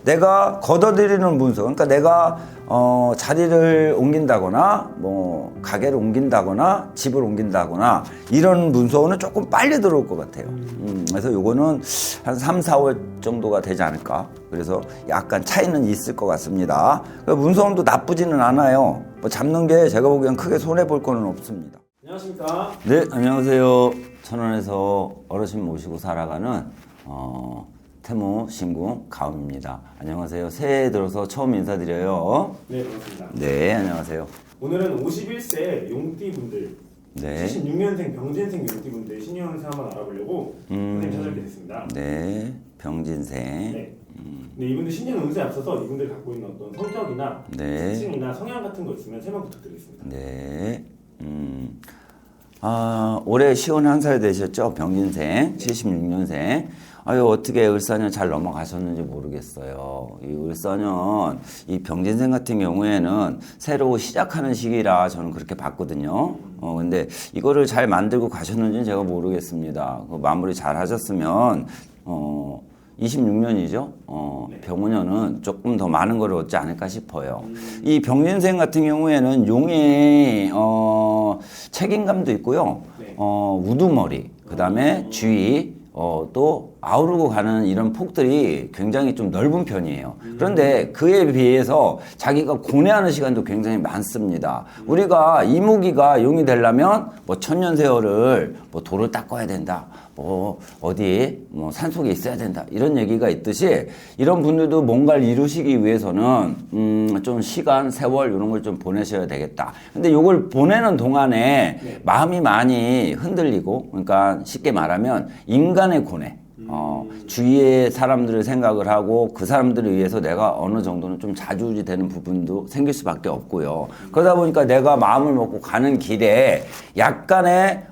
내가 걷어들이는 문서, 그러니까 내가 자리를 옮긴다거나 뭐 가게를 옮긴다거나 집을 옮긴다거나 이런 문서는 조금 빨리 들어올 것 같아요. 그래서 요거는 한 3, 4월 정도가 되지 않을까. 그래서 약간 차이는 있을 것 같습니다. 문서운도 나쁘지는 않아요. 뭐 잡는 게 제가 보기엔 크게 손해볼 거는 없습니다. 안녕하십니까? 네, 안녕하세요. 천안에서 어르신 모시고 살아가는 태무 신궁 가음입니다. 안녕하세요. 새해 들어서 처음 인사드려요. 네, 반갑습니다. 네, 안녕하세요. 오늘은 51세 용띠분들, 네. 76년생 병진생 용띠분들 신유형세 한번 알아보려고 선생님 찾아뵙게 됐습니다. 네, 병진생. 네. 근데 이분들 신년 운세에 앞서서 이분들 갖고 있는 어떤 성격이나 네. 특징이나 성향 같은 거 있으면 설명 부탁드리겠습니다. 네. 올해 51살 되셨죠? 병진생, 76년생. 아유, 어떻게 을사년 잘 넘어가셨는지 모르겠어요. 이 을사년, 이 병진생 같은 경우에는 새로 시작하는 시기라 저는 그렇게 봤거든요. 근데 이거를 잘 만들고 가셨는지는 제가 모르겠습니다. 마무리 잘 하셨으면, 26년이죠. 네. 병우년은 조금 더 많은 걸 얻지 않을까 싶어요. 이 병진생 같은 경우에는 용의 책임감도 있고요. 네. 우두머리, 그 다음에 주의, 또 아우르고 가는 이런 폭들이 굉장히 좀 넓은 편이에요. 그런데 그에 비해서 자기가 고뇌하는 시간도 굉장히 많습니다. 우리가 이무기가 용이 되려면 뭐 천년세월을 뭐 돌을 닦아야 된다. 뭐 어디 뭐 산속에 있어야 된다. 이런 얘기가 있듯이 이런 분들도 뭔가를 이루시기 위해서는 좀 시간, 세월 이런 걸 좀 보내셔야 되겠다. 근데 이걸 보내는 동안에 네. 마음이 많이 흔들리고, 그러니까 쉽게 말하면 인간의 고뇌. 주위의 사람들을 생각을 하고 그 사람들을 위해서 내가 어느 정도는 좀 좌지우지 되는 부분도 생길 수밖에 없고요. 그러다 보니까 내가 마음을 먹고 가는 길에 약간의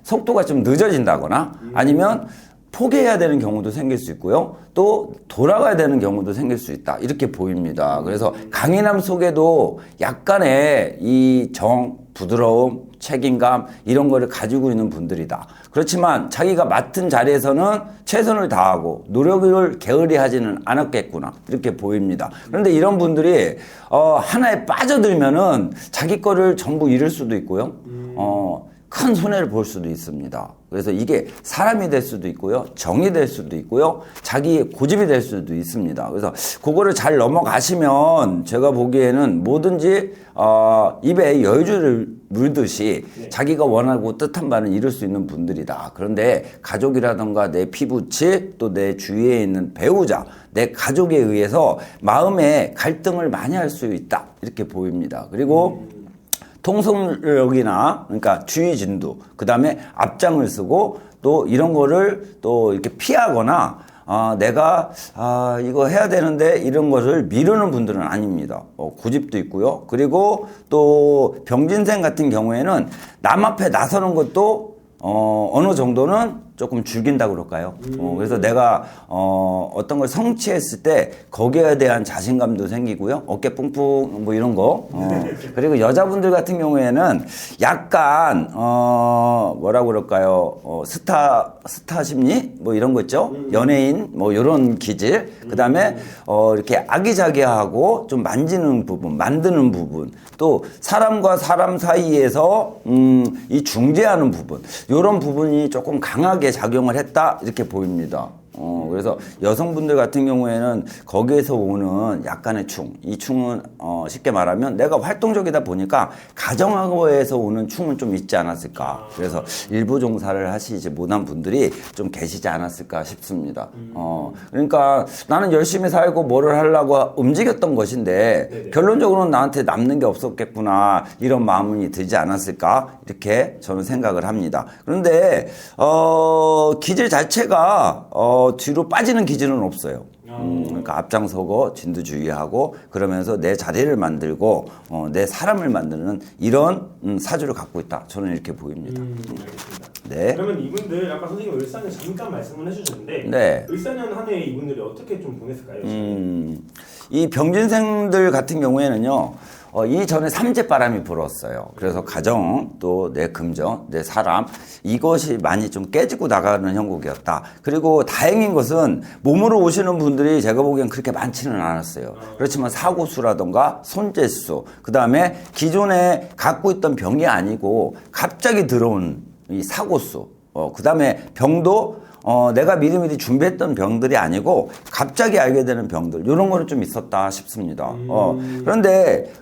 속도가 좀 늦어진다거나 아니면 포기해야 되는 경우도 생길 수 있고요. 또 돌아가야 되는 경우도 생길 수 있다. 이렇게 보입니다. 그래서 강인함 속에도 약간의 이 부드러움, 책임감 이런 거를 가지고 있는 분들이다. 그렇지만 자기가 맡은 자리에서는 최선을 다하고 노력을 게을리 하지는 않았겠구나. 이렇게 보입니다. 그런데 이런 분들이 하나에 빠져들면은 자기 거를 전부 잃을 수도 있고요. 큰 손해를 볼 수도 있습니다. 그래서 이게 사람이 될 수도 있고요. 정이 될 수도 있고요. 자기의 고집이 될 수도 있습니다. 그래서 그거를 잘 넘어가시면 제가 보기에는 뭐든지 입에 여유주를 물듯이 네. 자기가 원하고 뜻한 바는 이룰 수 있는 분들이다. 그런데 가족이라던가 내 피부치 또 내 주위에 있는 배우자, 내 가족에 의해서 마음의 갈등을 많이 할 수 있다. 이렇게 보입니다. 그리고 통솔력이나 그러니까 주의 진두, 그 다음에 앞장을 쓰고 또 이런 거를 또 이렇게 피하거나 내가 이거 해야 되는데 이런 것을 미루는 분들은 아닙니다. 고집도 있고요. 그리고 또 병진생 같은 경우에는 남 앞에 나서는 것도 어느 정도는 조금 줄긴다고 그럴까요? 그래서 내가 어떤 걸 성취했을 때 거기에 대한 자신감도 생기고요. 어깨 뿡뿡 뭐 이런 거. 그리고 여자분들 같은 경우에는 약간 뭐라고 그럴까요? 스타 심리 뭐 이런 거 있죠? 연예인 뭐 이런 기질. 그다음에 이렇게 아기자기하고 좀 만지는 부분, 만드는 부분. 또 사람과 사람 사이에서 이 중재하는 부분. 이런 부분이 조금 강하게 작용을 했다 이렇게 보입니다. 그래서 여성분들 같은 경우에는 거기에서 오는 약간의 이 충은 쉽게 말하면 내가 활동적이다 보니까 가정하고에서 오는 충은 좀 있지 않았을까. 그래서 일부 종사를 하시지 못한 분들이 좀 계시지 않았을까 싶습니다. 그러니까 나는 열심히 살고 뭐를 하려고 움직였던 것인데 네네. 결론적으로는 나한테 남는 게 없었겠구나 이런 마음이 들지 않았을까 이렇게 저는 생각을 합니다. 그런데 기질 자체가 뒤로 빠지는 기질은 없어요. 그러니까 앞장서고 진두주의하고 그러면서 내 자리를 만들고 내 사람을 만드는 이런 사주를 갖고 있다. 저는 이렇게 보입니다. 알겠습니다. 네. 그러면 이분들 아까 선생님 을사년 잠깐 말씀을 해주셨는데 네. 을사년 한 해 이분들이 어떻게 좀 보냈을까요? 이 병진생들 같은 경우에는요. 이전에 삼재바람이 불었어요. 그래서 가정, 또 내 금전, 내 사람, 이것이 많이 좀 깨지고 나가는 형국이었다. 그리고 다행인 것은 몸으로 오시는 분들이 제가 보기엔 그렇게 많지는 않았어요. 그렇지만 사고수라던가 손재수, 그 다음에 기존에 갖고 있던 병이 아니고 갑자기 들어온 이 사고수, 그 다음에 병도 내가 미리미리 준비했던 병들이 아니고 갑자기 알게 되는 병들, 이런 거는 좀 있었다 싶습니다. 그런데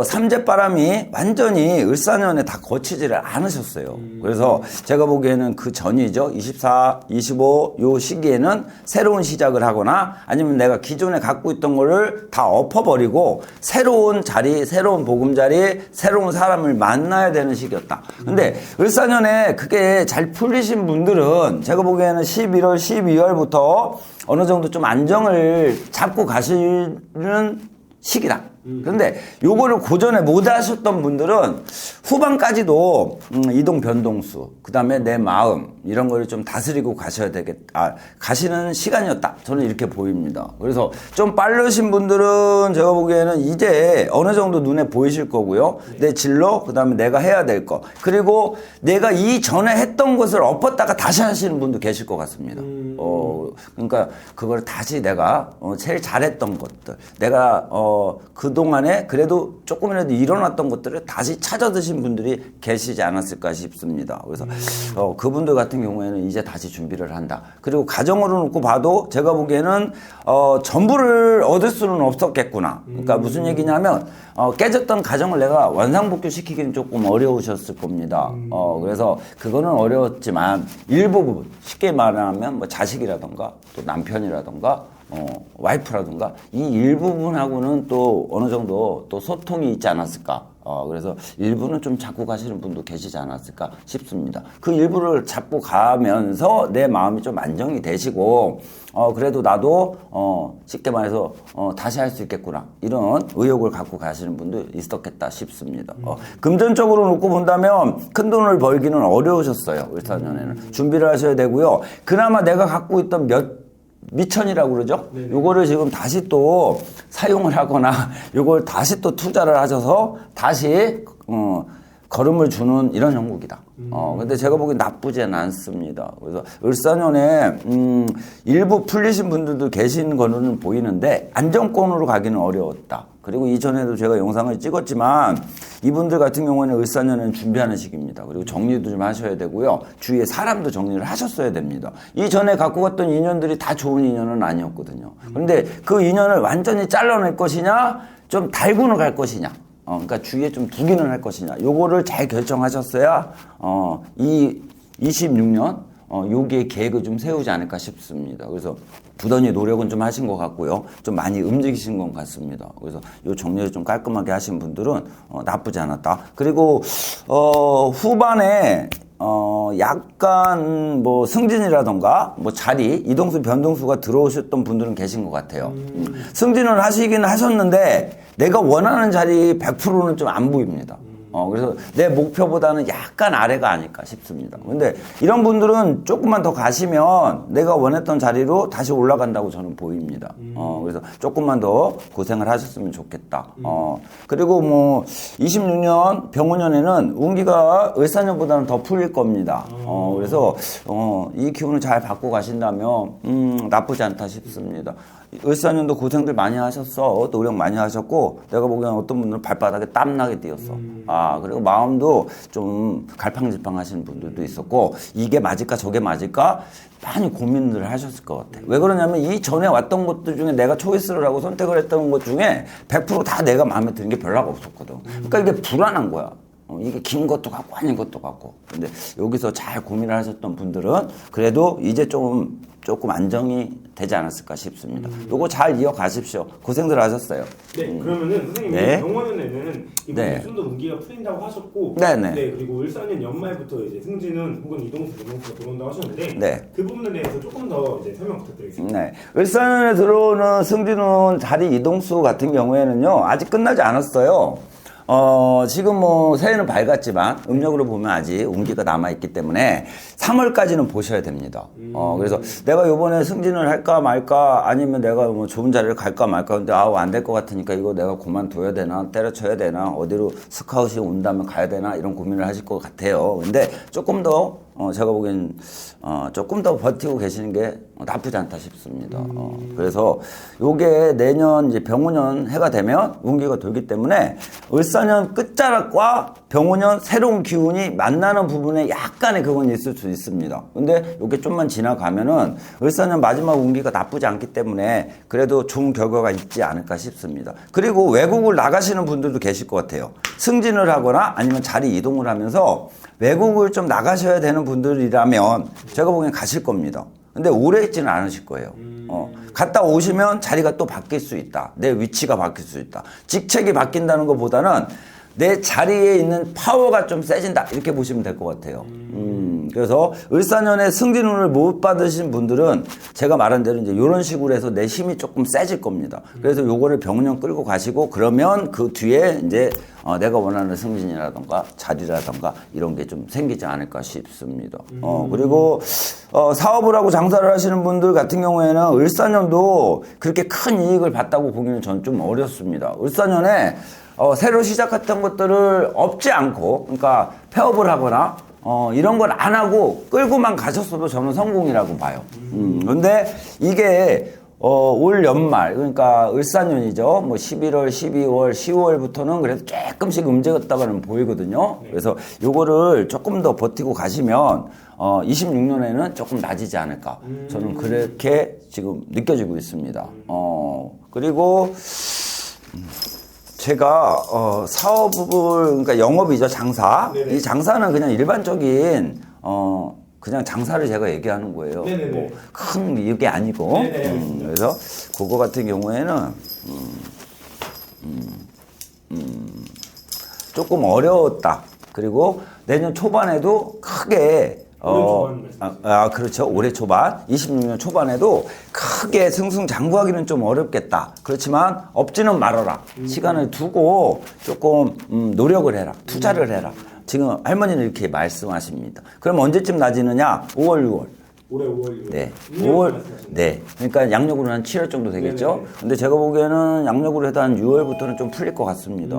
삼재바람이 완전히 을사년에 다 거치지를 않으셨어요. 그래서 제가 보기에는 그 전이죠. 24, 25 요 시기에는 새로운 시작을 하거나 아니면 내가 기존에 갖고 있던 거를 다 엎어버리고 새로운 자리, 새로운 보금자리, 새로운 사람을 만나야 되는 시기였다. 근데 을사년에 그게 잘 풀리신 분들은 제가 보기에는 11월, 12월부터 어느 정도 좀 안정을 잡고 가시는 시기다. 그런데 요거를 고전에 못 하셨던 분들은 후반까지도 이동 변동수, 그 다음에 내 마음, 이런 걸 좀 다스리고 가셔야 가시는 시간이었다. 저는 이렇게 보입니다. 그래서 좀 빠르신 분들은 제가 보기에는 이제 어느 정도 눈에 보이실 거고요. 내 진로, 그 다음에 내가 해야 될 거. 그리고 내가 이전에 했던 것을 엎었다가 다시 하시는 분도 계실 것 같습니다. 그러니까 그걸 다시 내가 제일 잘했던 것들, 내가 그동안에 그래도 조금이라도 일어났던 것들을 다시 찾아 드신 분들이 계시지 않았을까 싶습니다. 그래서 그분들 같은 경우에는 이제 다시 준비를 한다. 그리고 가정으로 놓고 봐도 제가 보기에는 전부를 얻을 수는 없었겠구나. 그러니까 무슨 얘기냐면 깨졌던 가정을 내가 원상복귀 시키기는 조금 어려우셨을 겁니다. 그래서 그거는 어려웠지만 일부분, 쉽게 말하면 뭐 자식이라던가 또 남편이라던가 와이프라든가 이 일부분하고는 또 어느 정도 또 소통이 있지 않았을까. 그래서 일부는 좀 잡고 가시는 분도 계시지 않았을까 싶습니다. 그 일부를 잡고 가면서 내 마음이 좀 안정이 되시고, 그래도 나도, 쉽게 말해서, 다시 할 수 있겠구나. 이런 의욕을 갖고 가시는 분도 있었겠다 싶습니다. 금전적으로 놓고 본다면 큰 돈을 벌기는 어려우셨어요. 을사년에는. 준비를 하셔야 되고요. 그나마 내가 갖고 있던 미천이라고 그러죠? 네네. 요거를 지금 다시 또 사용을 하거나 요걸 다시 또 투자를 하셔서 다시 걸음을 주는 이런 형국이다. 근데 제가 보기엔 나쁘진 않습니다. 그래서 을사년에 일부 풀리신 분들도 계신 거는 보이는데 안정권으로 가기는 어려웠다. 그리고 이전에도 제가 영상을 찍었지만 이분들 같은 경우에는 을사년에는 준비하는 시기입니다. 그리고 정리도 좀 하셔야 되고요. 주위에 사람도 정리를 하셨어야 됩니다. 이전에 갖고 갔던 인연들이 다 좋은 인연은 아니었거든요. 그런데 그 인연을 완전히 잘라낼 것이냐, 좀 달고는 갈 것이냐. 그러니까 주위에 좀 두기는 할 것이냐. 요거를 잘 결정하셨어야, 이 26년, 여기에 계획을 좀 세우지 않을까 싶습니다. 그래서 부단히 노력은 좀 하신 것 같고요. 좀 많이 움직이신 것 같습니다. 그래서 요 정리를 좀 깔끔하게 하신 분들은, 나쁘지 않았다. 그리고, 후반에, 약간 뭐 승진이라던가 뭐 자리, 이동수, 변동수가 들어오셨던 분들은 계신 것 같아요. 승진을 하시긴 하셨는데 내가 원하는 자리 100%는 좀 안 보입니다. 그래서 내 목표보다는 약간 아래가 아닐까 싶습니다. 근데 이런 분들은 조금만 더 가시면 내가 원했던 자리로 다시 올라간다고 저는 보입니다. 그래서 조금만 더 고생을 하셨으면 좋겠다. 그리고 뭐 26년 병원년에는 운기가 을사년보다는 더 풀릴 겁니다. 그래서 이 기운을 잘 받고 가신다면 나쁘지 않다 싶습니다. 을사년도 고생들 많이 하셨어. 노력 많이 하셨고 내가 보기엔 어떤 분들은 발바닥에 땀나게 뛰었어. 그리고 마음도 좀 갈팡질팡 하시는 분들도 있었고 이게 맞을까 저게 맞을까 많이 고민을 하셨을 것 같아요. 왜 그러냐면 이 전에 왔던 것들 중에 내가 초이스를 하고 선택을 했던 것 중에 100% 다 내가 마음에 드는 게 별로 없었거든. 그러니까 이게 불안한 거야. 이게 긴 것도 같고 아닌 것도 같고. 근데 여기서 잘 고민을 하셨던 분들은 그래도 이제 조금 안정이 되지 않았을까 싶습니다. 요거 잘 이어가십시오. 고생들 하셨어요. 네, 그러면은 선생님 네. 병원년에는 네. 좀 더 운기가 풀린다고 하셨고, 네네. 네, 그리고 을사년 연말부터 이제 승진은 혹은 이동수, 변동수가 들어온다고 하셨는데, 네. 그 부분에 대해서 조금 더 이제 설명 부탁드리겠습니다. 네. 을사년에 들어오는 승진운 자리 이동수 같은 경우에는요, 아직 끝나지 않았어요. 지금 뭐 새해는 밝았지만 음력으로 보면 아직 운기가 남아있기 때문에 3월까지는 보셔야 됩니다. 그래서 내가 요번에 승진을 할까 말까 아니면 내가 뭐 좋은 자리를 갈까 말까 근데 안 될 것 같으니까 이거 내가 그만둬야 되나 때려쳐야 되나 어디로 스카웃이 온다면 가야 되나 이런 고민을 하실 것 같아요. 근데 조금 더 제가 보기엔 조금 더 버티고 계시는 게 나쁘지 않다 싶습니다. 그래서 요게 내년 이제 병오년 해가 되면 운기가 돌기 때문에 을사년 끝자락과 병오년 새로운 기운이 만나는 부분에 약간의 그건 있을 수 있습니다. 근데 요게 좀만 지나가면은 을사년 마지막 운기가 나쁘지 않기 때문에 그래도 좋은 결과가 있지 않을까 싶습니다. 그리고 외국을 나가시는 분들도 계실 것 같아요. 승진을 하거나 아니면 자리 이동을 하면서 외국을 좀 나가셔야 되는 분들이라면 제가 보기엔 가실 겁니다. 근데 오래 있지는 않으실 거예요. 갔다 오시면 자리가 또 바뀔 수 있다. 내 위치가 바뀔 수 있다. 직책이 바뀐다는 것보다는 내 자리에 있는 파워가 좀 세진다. 이렇게 보시면 될 것 같아요. 그래서 을사년에 승진운을 못 받으신 분들은 제가 말한 대로 이제 이런 식으로 해서 내 힘이 조금 세질 겁니다. 그래서 요거를 병년 끌고 가시고 그러면 그 뒤에 이제 내가 원하는 승진이라던가 자리라던가 이런 게 좀 생기지 않을까 싶습니다. 그리고 사업을 하고 장사를 하시는 분들 같은 경우에는 을사년도 그렇게 큰 이익을 봤다고 보기는 전 좀 어렵습니다. 을사년에 새로 시작했던 것들을 업지 않고 그러니까 폐업을 하거나 이런 걸 안 하고 끌고만 가셨어도 저는 성공이라고 봐요. 근데 이게 올 연말 그러니까 을사년이죠. 뭐 11월, 12월, 10월부터는 그래도 조금씩 움직였다고는 보이거든요. 그래서 요거를 조금 더 버티고 가시면 26년에는 조금 낮이지 않을까. 저는 그렇게 지금 느껴지고 있습니다. 그리고 제가 사업을 그러니까 영업이죠. 장사. 네네. 이 장사는 그냥 일반적인 그냥 장사를 제가 얘기하는 거예요. 뭐 큰 이게 아니고. 네네, 그래서 그거 같은 경우에는 조금 어려웠다. 그리고 내년 초반에도 크게 그렇죠. 올해 초반, 26년 초반에도 크게 승승장구하기는 좀 어렵겠다. 그렇지만 없지는 말아라. 시간을 두고 조금 노력을 해라. 투자를 해라. 지금 할머니는 이렇게 말씀하십니다. 그럼 언제쯤 낮이느냐? 5월, 6월. 올해 5월. 네. 5월. 네. 그러니까 양력으로는 한 7월 정도 되겠죠? 네네. 근데 제가 보기에는 양력으로 해도 한 6월부터는 좀 풀릴 것 같습니다.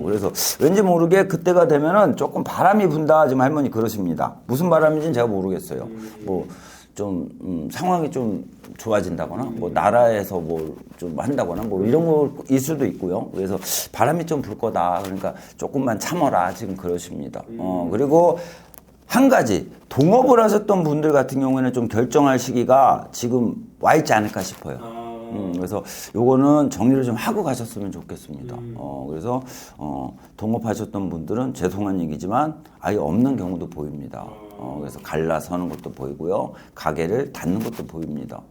그래서 왠지 모르게 그때가 되면은 조금 바람이 분다. 지금 할머니 그러십니다. 무슨 바람인지는 제가 모르겠어요. 뭐, 좀, 상황이 좀 좋아진다거나, 뭐, 나라에서 뭐, 좀 한다거나, 뭐, 이런 거일 수도 있고요. 그래서 바람이 좀 불 거다. 그러니까 조금만 참아라. 지금 그러십니다. 그리고 한 가지, 동업을 하셨던 분들 같은 경우에는 좀 결정할 시기가 지금 와 있지 않을까 싶어요. 그래서 요거는 정리를 좀 하고 가셨으면 좋겠습니다. 그래서 동업하셨던 분들은 죄송한 얘기지만 아예 없는 경우도 보입니다. 그래서 갈라서는 것도 보이고요. 가게를 닫는 것도 보입니다.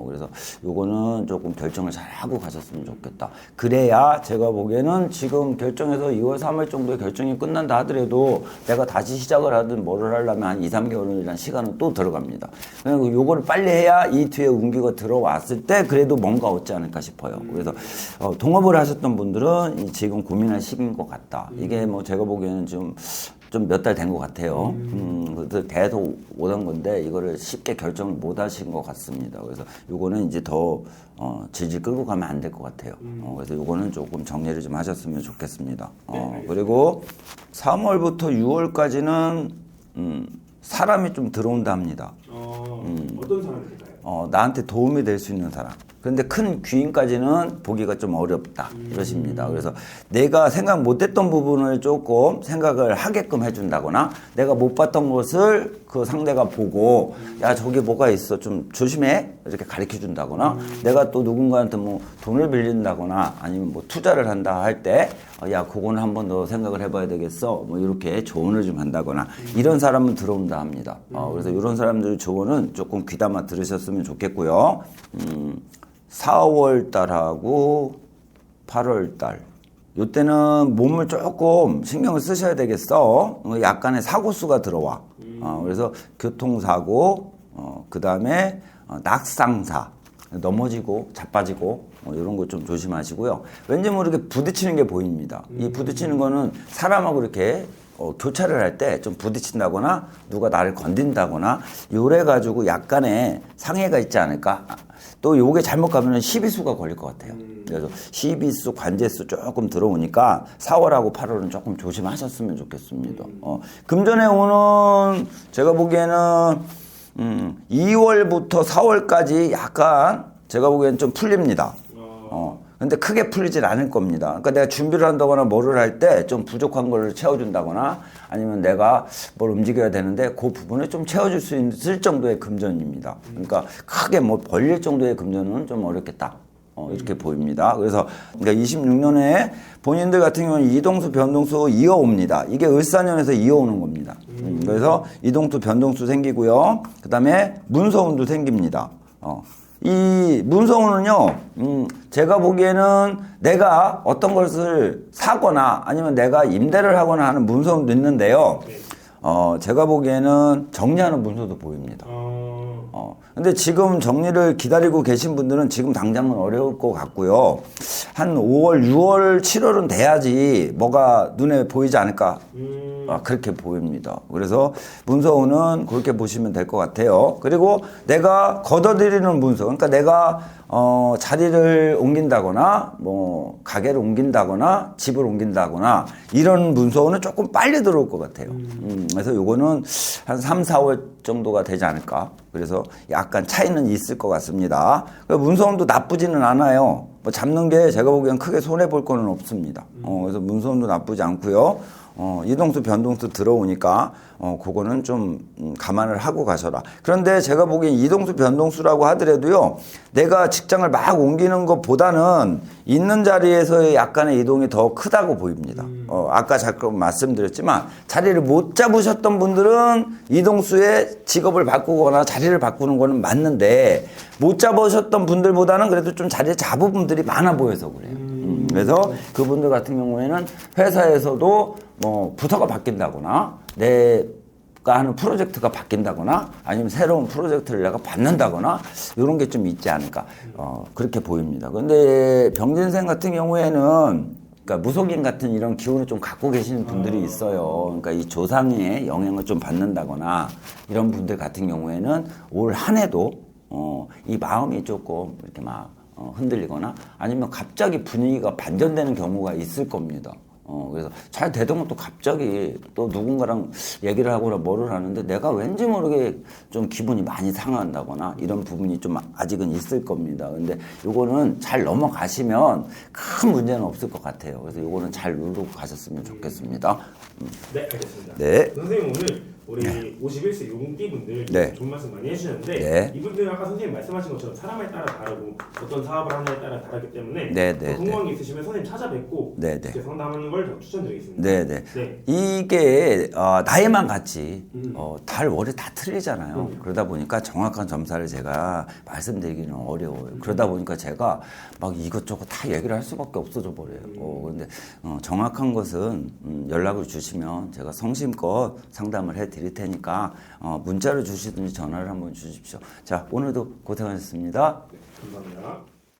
그래서 요거는 조금 결정을 잘 하고 가셨으면 좋겠다. 그래야 제가 보기에는 지금 결정해서 2월, 3월 정도에 결정이 끝난다 하더라도 내가 다시 시작을 하든 뭐를 하려면 한 2, 3개월이라는 시간은 또 들어갑니다. 그리고 요거를 빨리 해야 이 뒤에 운기가 들어왔을 때 그래도 뭔가 얻지 않을까 싶어요. 그래서 동업을 하셨던 분들은 지금 고민할 시기인 것 같다. 이게 뭐 제가 보기에는 좀 몇 달 된 것 같아요. 그래서 계속 오던 건데 이거를 쉽게 결정을 못 하신 것 같습니다. 그래서 요거는 이제 더 질질 끌고 가면 안 될 것 같아요. 그래서 요거는 조금 정리를 좀 하셨으면 좋겠습니다. 그리고 3월부터 6월까지는 사람이 좀 들어온다 합니다. 어떤 사람이 될까요? 나한테 도움이 될 수 있는 사람. 그런데 큰 귀인까지는 보기가 좀 어렵다. 이러십니다. 그래서 내가 생각 못했던 부분을 조금 생각을 하게끔 해준다거나 내가 못 봤던 것을 그 상대가 보고 야, 저기 뭐가 있어. 좀 조심해. 이렇게 가르쳐 준다거나 내가 또 누군가한테 뭐 돈을 빌린다거나 아니면 뭐 투자를 한다 할 때 야, 그거는 한 번 더 생각을 해봐야 되겠어. 뭐 이렇게 조언을 좀 한다거나 이런 사람은 들어온다 합니다. 그래서 이런 사람들의 조언은 조금 귀담아 들으셨으면 좋겠고요. 4월 달하고 8월 달. 요때는 몸을 조금 신경을 쓰셔야 되겠어. 약간의 사고수가 들어와. 그래서 교통사고, 그 다음에 낙상사. 넘어지고 자빠지고 이런 거 좀 조심하시고요. 왠지 모르게 부딪히는 게 보입니다. 이 부딪히는 거는 사람하고 이렇게 교차를 할 때 좀 부딪힌다거나 누가 나를 건든다거나 요래 가지고 약간의 상해가 있지 않을까. 또 요게 잘못 가면은 시비수가 걸릴 것 같아요. 그래서 시비수, 관제수 조금 들어오니까 4월하고 8월은 조금 조심하셨으면 좋겠습니다. 금전에 오는 제가 보기에는 2월부터 4월까지 약간 제가 보기엔 좀 풀립니다. 근데 크게 풀리진 않을 겁니다. 그러니까 내가 준비를 한다거나 뭐를 할 때 좀 부족한 걸 채워준다거나 아니면 내가 뭘 움직여야 되는데 그 부분을 좀 채워줄 수 있을 정도의 금전입니다. 그러니까 크게 뭐 벌릴 정도의 금전은 좀 어렵겠다. 이렇게 보입니다. 그래서 그러니까 26년에 본인들 같은 경우는 이동수, 변동수 이어옵니다. 이게 을사년에서 이어오는 겁니다. 그래서 이동수, 변동수 생기고요. 그 다음에 문서운도 생깁니다. 이 문서운은요, 제가 보기에는 내가 어떤 것을 사거나 아니면 내가 임대를 하거나 하는 문서운도 있는데요. 제가 보기에는 정리하는 문서도 보입니다. 근데 지금 정리를 기다리고 계신 분들은 지금 당장은 어려울 것 같고요. 한 5월, 6월, 7월은 돼야지 뭐가 눈에 보이지 않을까. 그렇게 보입니다. 그래서 문서운은 그렇게 보시면 될 것 같아요. 그리고 내가 걷어들이는 문서, 그러니까 내가 자리를 옮긴다거나 뭐 가게를 옮긴다거나 집을 옮긴다거나 이런 문서운은 조금 빨리 들어올 것 같아요. 그래서 요거는 한 3, 4월 정도가 되지 않을까. 그래서 약간 차이는 있을 것 같습니다. 문서운도 나쁘지는 않아요. 뭐 잡는 게 제가 보기엔 크게 손해볼 거는 없습니다. 그래서 문서운도 나쁘지 않고요. 이동수, 변동수 들어오니까 그거는 좀 감안을 하고 가셔라. 그런데 제가 보기엔 이동수, 변동수라고 하더라도요. 내가 직장을 막 옮기는 것보다는 있는 자리에서의 약간의 이동이 더 크다고 보입니다. 아까 잠깐 말씀드렸지만 자리를 못 잡으셨던 분들은 이동수의 직업을 바꾸거나 자리를 바꾸는 거는 맞는데 못 잡으셨던 분들보다는 그래도 좀 자리를 잡은 분들이 많아 보여서 그래요. 그래서 그분들 같은 경우에는 회사에서도 뭐 부서가 바뀐다거나 내가 하는 프로젝트가 바뀐다거나 아니면 새로운 프로젝트를 내가 받는다거나 이런 게 좀 있지 않을까 그렇게 보입니다. 근데 병진생 같은 경우에는 그러니까 무속인 같은 이런 기운을 좀 갖고 계시는 분들이 있어요. 그러니까 이 조상의 영향을 좀 받는다거나 이런 분들 같은 경우에는 올 한 해도 이 마음이 조금 이렇게 막 흔들리거나 아니면 갑자기 분위기가 반전되는 경우가 있을 겁니다. 그래서 잘 되던 것도 갑자기 또 누군가랑 얘기를 하거나 뭐를 하는데 내가 왠지 모르게 좀 기분이 많이 상한다거나 이런 부분이 좀 아직은 있을 겁니다. 근데 요거는 잘 넘어가시면 큰 문제는 없을 것 같아요. 그래서 요거는 잘 누르고 가셨으면 좋겠습니다. 네, 알겠습니다. 네. 선생님 오늘 우리 51세 용띠분들 네. 좋은 말씀 많이 해주셨는데 네. 이분들은 아까 선생님 말씀하신 것처럼 사람에 따라 다르고 어떤 사업을 하느냐에 따라 다르기 때문에 네, 네, 더 궁금한 게 있으시면 선생님 찾아뵙고 네, 네. 이렇게 상담하는 걸 더 추천드리겠습니다. 네네. 네. 이게 나이만 같이 달 월이 다 틀리잖아요. 그러다 보니까 정확한 점사를 제가 말씀드리기는 어려워요. 그러다 보니까 제가 막 이것저것 다 얘기를 할 수밖에 없어져 버려요. 그런데 정확한 것은 연락을 주시면 제가 성심껏 상담을 해드릴 테니까 문자를 주시든지 전화를 한번 주십시오. 자, 오늘도 고생하셨습니다. 감사합니다.